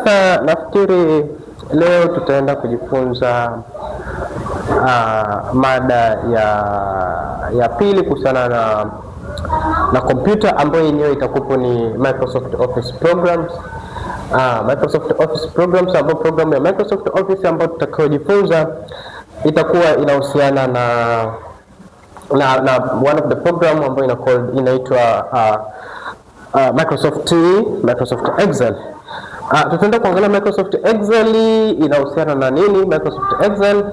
Sasa nafikiri leo tutaenda kujifunza mada ya pili kuhusiana na kompyuta ambayo yenyewe itakupo ni Microsoft Office Programs. Microsoft Office Programs, ambayo program ya Microsoft Office ambayo tutakayojifunza itakuwa inahusiana na one of the program ambayo inaitwa Microsoft Excel. Tutaenda kuangalia Microsoft Excel inahusiana na nini. Microsoft Excel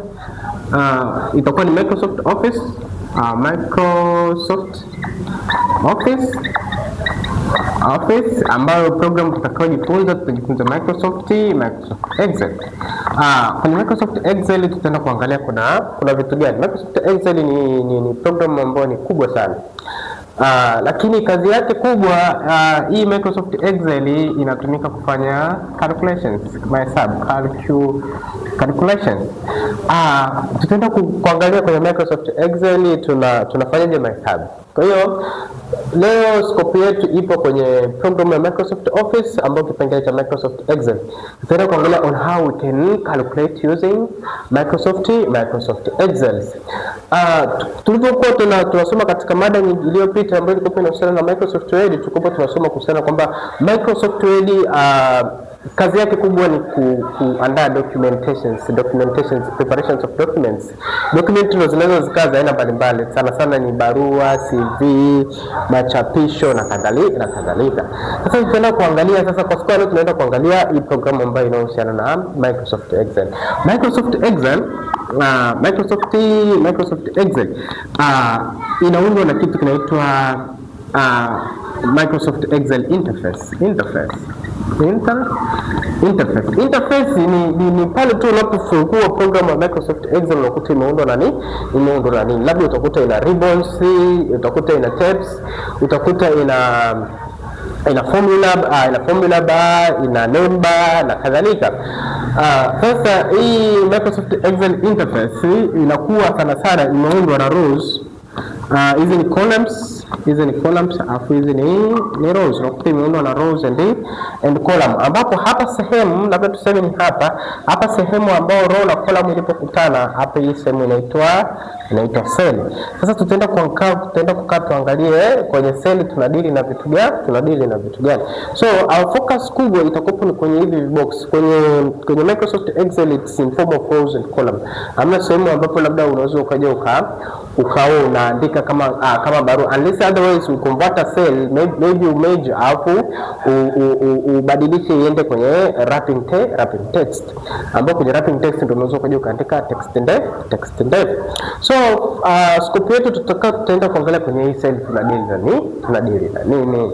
itakuwa ni Microsoft Office, Office ambayo program tutajifunza Microsoft Excel. Kwenye Microsoft Excel tutaenda kuangalia kuna vitu gani. Microsoft Excel ni program ambayo ni kubwa sana. Lakini kazi yake kubwa, hii Microsoft Excel inatumika kufanya calculations, mahesabu, calculations. Tutaenda kuangalia kwenye Microsoft Excel tunafanyaje mahesabu. Kwa hiyo leo scope yetu ipo kwenye program ya Microsoft Office ambayo kipengele cha Microsoft Excel. Tutaenda kuangalia on how we can calculate using Microsoft Excel. Tulivyokuwa tunasoma katika mada iliyopita ambayo ilikuwa inahusiana na Microsoft Word, tulikuwa tunasoma kuhusiana kwamba Microsoft Word kazi yake kubwa ni kuandaa documentations, preparations of documents. Document zinaweza zikawa za aina mbalimbali, sana ni barua, CV, machapisho na kadhalika. Sasa tutaenda kuangalia kwa siku leo tunaenda kuangalia hii program ambayo inahusiana na Microsoft Excel. Microsoft Excel inaundwa na kitu kinaitwa Microsoft Excel Interface ni pale tu unapofungua program ya Microsoft Excel unakuta imeundwa na nini. Labda utakuta ina ribbons, utakuta ina tabs, utakuta ina formula bar, ina name bar na kadhalika. Sasa hii Microsoft Excel Interface inakuwa sana imeundwa na rows. Hizi ni columns, afu hizi ni rows. Unakuta imeundwa na rows and column, ambapo hapa sehemu, labda tuseme ni hapa sehemu ambao row na column ilipokutana, hapa hii sehemu inaitwa cell. Sasa tutaenda kukaa tuangalie kwenye cell tunadili na vitu gani. So our focus kubwa itakuwa ni kwenye hivi box. Kwenye Microsoft Excel it's in form of rows and column. Hamna sehemu ambapo labda unaweza ukaja ukao unaandika kama barua, unless otherwise you convert a cell, maybe you merge hapo ubadilishe iende kwenye wrapping text, ambapo kwenye wrapping text ndio unaweza ukaja ukaandika text ndefu. So scope yetu tutaenda kuangalia kwenye hii cell tunadili na nini.